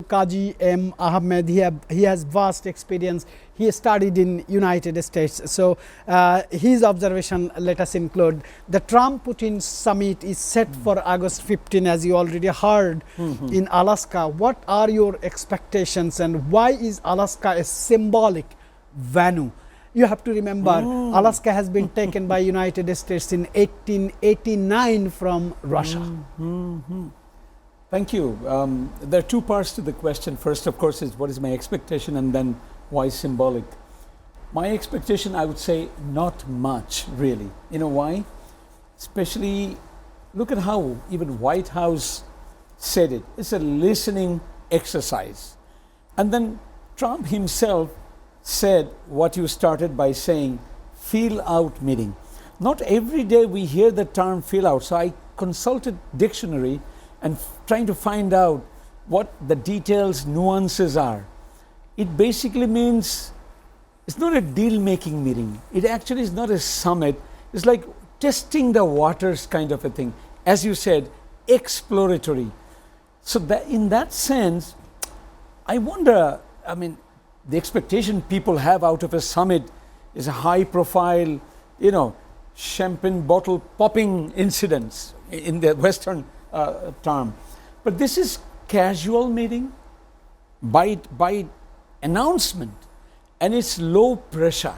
Quazi M. Ahmed. He has vast experience. He studied in United States. So his observation, let us include, the Trump-Putin summit is set for August 15, as you already heard, in Alaska. What are your expectations, and why is Alaska a symbolic venue? You have to remember, Alaska has been taken by United States in 1889 from Russia. Thank you. There are two parts to the question. First, of course, is what is my expectation, and then why symbolic? My expectation, I would say, not much, really. You know why? Especially, look at how even White House said it. It's a listening exercise. And then Trump himself said what you started by saying, feel out meeting. Not every day we hear the term feel out. So I consulted dictionary and trying to find out what the details, nuances are. It basically means it's not a deal-making meeting. It actually is not a summit. It's like testing the waters kind of a thing. As you said, exploratory. So that in that sense, I wonder, I mean, the expectation people have out of a summit is a high-profile, you know, champagne bottle popping incidents in the Western term. But this is casual meeting by announcement, and it's low pressure.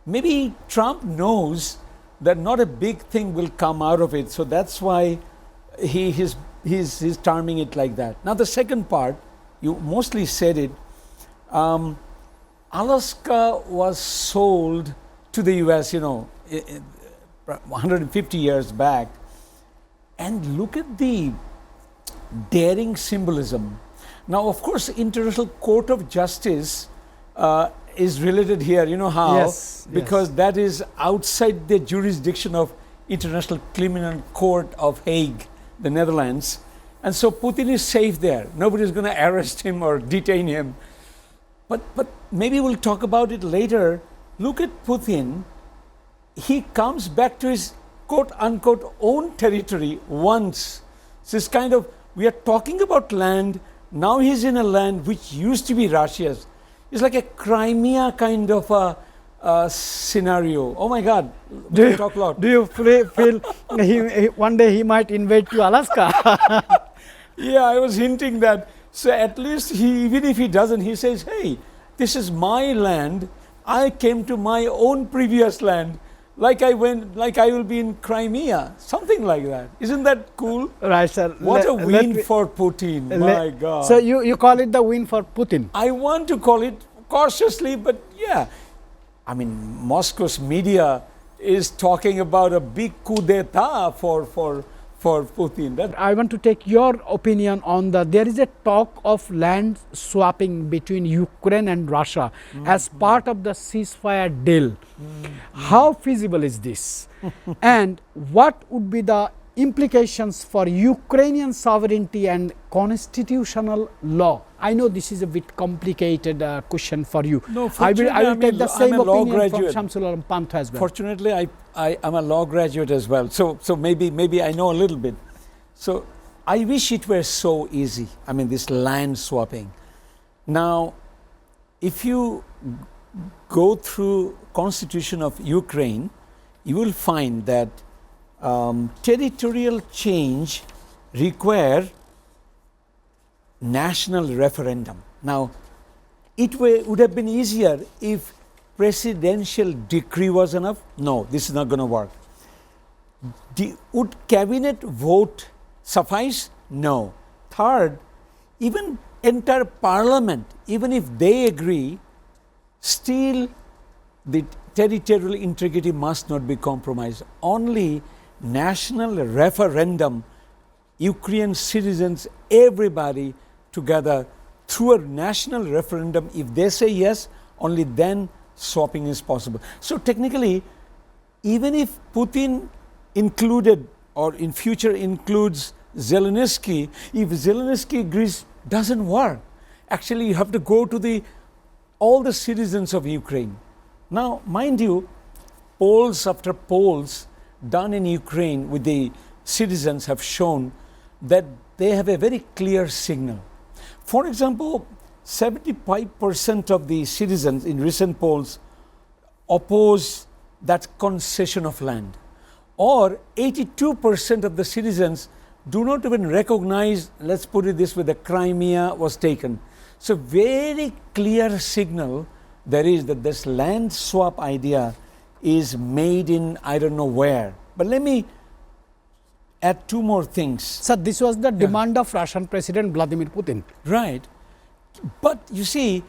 Maybe Trump knows that not a big thing will come out of it, so that's why he's terming it like that. Now the second part, you mostly said it, Alaska was sold to the US, you know, 150 years back. And look at the daring symbolism. Now, of course, International Court of Justice is related here. You know how? Yes, because that is outside the jurisdiction of International Criminal Court of Hague, the Netherlands. And so Putin is safe there. Nobody is going to arrest him or detain him. But maybe we'll talk about it later. Look at Putin. He comes back to his quote-unquote own territory once. So it's kind of, we are talking about land, now he's in a land which used to be Russia's. It's like a Crimea kind of a scenario. Oh my God, we talk a lot. Do you feel one day he might invade to Alaska? Yeah, I was hinting that. So at least even if he doesn't, he says, hey, this is my land. I came to my own previous land. Like I will be in Crimea, something like that. Isn't that cool? Right, sir. What a win for Putin, my God. So you call it the win for Putin? I want to call it cautiously, but yeah. I mean, Moscow's media is talking about a big coup d'etat for Putin. I want to take your opinion on there is a talk of land swapping between Ukraine and Russia as part of the ceasefire deal. How feasible is this? And what would be the implications for Ukrainian sovereignty and constitutional law? I know this is a bit complicated question for you. No, I will take the same opinion from graduate. Shamsul Pant as well. Fortunately, I'm a law graduate as well, so maybe I know a little bit. So I wish it were so easy. I mean, this land swapping. Now, if you go through Constitution of Ukraine, you will find that territorial change require national referendum. Now, it would have been easier if presidential decree was enough. No, this is not going to work. Would cabinet vote suffice? No. Third, even entire parliament, even if they agree, still the territorial integrity must not be compromised. Only national referendum, Ukrainian citizens, everybody together through a national referendum, if they say yes, only then swapping is possible. So technically, even if Putin included or in future includes Zelensky, if Zelensky agrees, doesn't work. Actually, you have to go to all the citizens of Ukraine. Now, mind you, polls after polls done in Ukraine with the citizens have shown that they have a very clear signal. For example, 75% of the citizens in recent polls oppose that concession of land, or 82% of the citizens do not even recognize, let's put it this way, the Crimea was taken. So very clear signal there is that this land swap idea is made in I don't know where. But let me add two more things. Sir, this was the demand of Russian President Vladimir Putin. Right. But you see,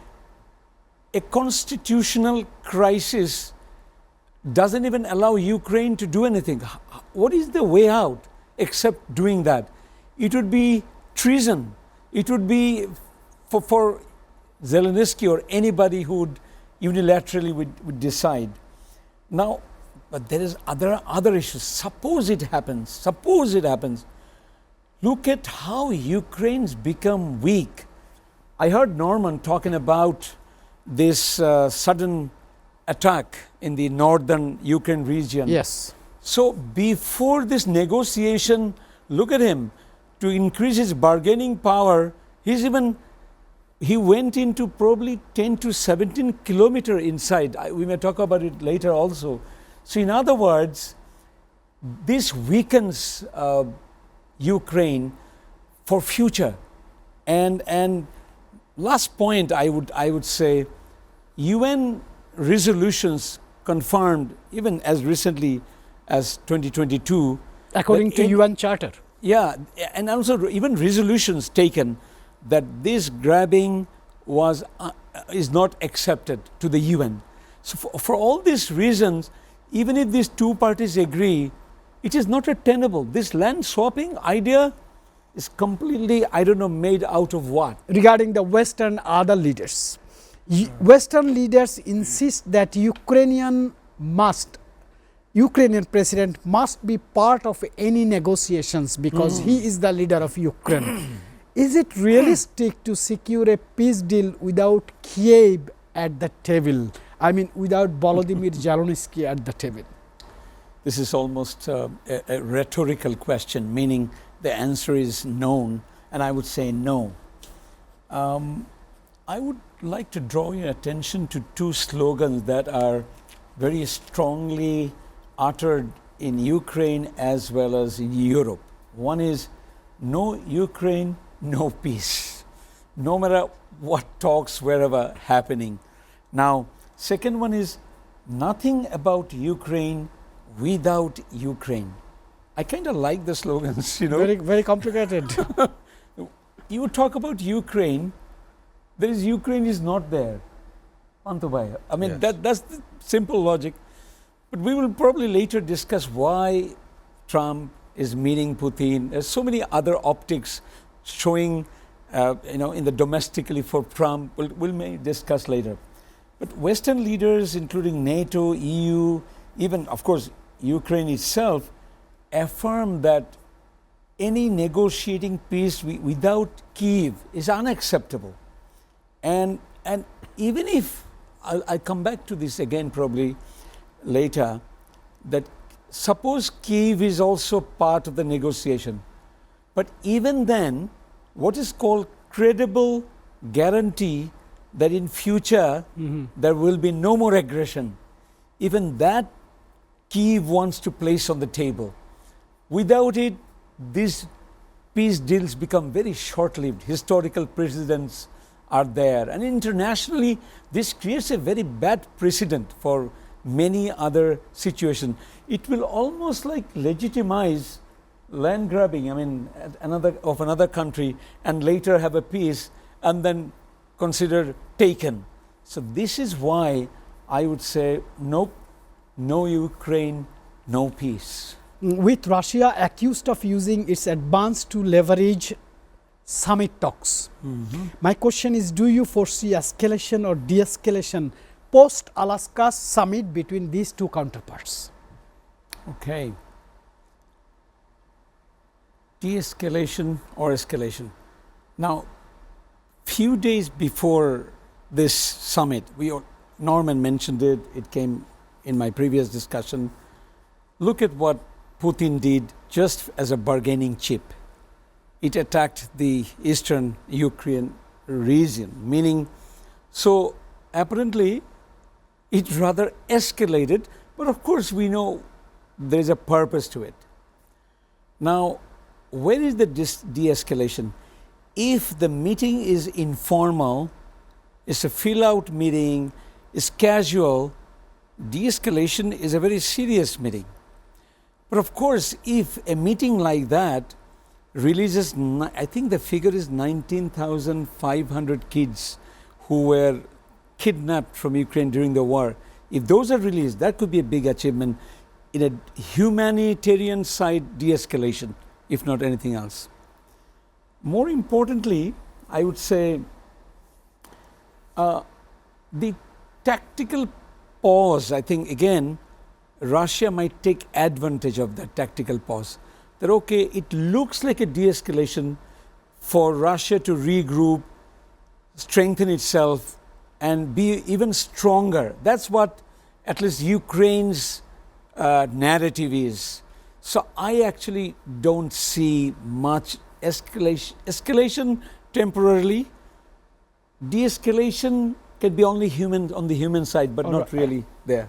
a constitutional crisis doesn't even allow Ukraine to do anything. What is the way out except doing that? It would be treason. It would be for Zelensky or anybody who would unilaterally would decide. Now, but there is other issues. Suppose it happens. Look at how Ukraine's become weak. I heard Norman talking about this sudden attack in the northern Ukraine region. Yes. So before this negotiation, look at him, to increase his bargaining power, he went into probably 10 to 17 kilometer inside. We may talk about it later also. So in other words, this weakens Ukraine for future. And last point I would say, UN resolutions confirmed even as recently as 2022. According to UN Charter. Yeah, and also even resolutions taken that this grabbing is not accepted to the UN. So for all these reasons, even if these two parties agree, it is not tenable. This land swapping idea is completely, I don't know, made out of what? Regarding the Western other leaders. Western leaders insist that Ukrainian president must be part of any negotiations because he is the leader of Ukraine. Is it realistic to secure a peace deal without Kiev at the table? I mean, without Volodymyr Zelensky at the table? This is almost a rhetorical question, meaning the answer is known, and I would say no. I would like to draw your attention to two slogans that are very strongly uttered in Ukraine as well as in Europe. One is, no Ukraine, no peace, no matter what talks wherever happening. Now, second one is, nothing about Ukraine without Ukraine. I kind of like the slogans, you know. Very, very complicated. You talk about Ukraine, Ukraine is not there. Pantubhai. I mean, Yes. that's the simple logic. But we will probably later discuss why Trump is meeting Putin. There's so many other optics showing, in the domestically for Trump. We'll may discuss later. But Western leaders, including NATO, EU, even, of course, Ukraine itself, affirm that any negotiating peace without Kyiv is unacceptable. And even if, I'll come back to this again probably later, that suppose Kyiv is also part of the negotiation. But even then, what is called credible guarantee that in future there will be no more aggression, even that Kyiv wants to place on the table. Without it, these peace deals become very short-lived. Historical precedents are there. And internationally, this creates a very bad precedent for many other situations. It will almost like legitimize land grabbing, of another country, and later have a peace and then consider taken. So this is why I would say nope, no Ukraine, no peace. With Russia accused of using its advance to leverage summit talks. My question is, do you foresee escalation or de-escalation post-Alaska summit between these two counterparts? Okay. De-escalation or escalation. Now, few days before this summit, Norman mentioned it, it came in my previous discussion. Look at what Putin did just as a bargaining chip. it attacked the eastern Ukraine region, meaning, so apparently it rather escalated, but of course we know there is a purpose to it. Now, where is the de-escalation? If the meeting is informal, it's a fill-out meeting, it's casual, de-escalation is a very serious meeting. But of course, if a meeting like that releases, I think the figure is 19,500 kids who were kidnapped from Ukraine during the war. If those are released, that could be a big achievement in a humanitarian side de-escalation, if not anything else. More importantly, I would say the tactical pause, I think again, Russia might take advantage of that tactical pause. That okay, it looks like a de-escalation for Russia to regroup, strengthen itself, and be even stronger. That's what at least Ukraine's narrative is. So I actually don't see much escalation temporarily. De-escalation can be only human on the human side, but not really there.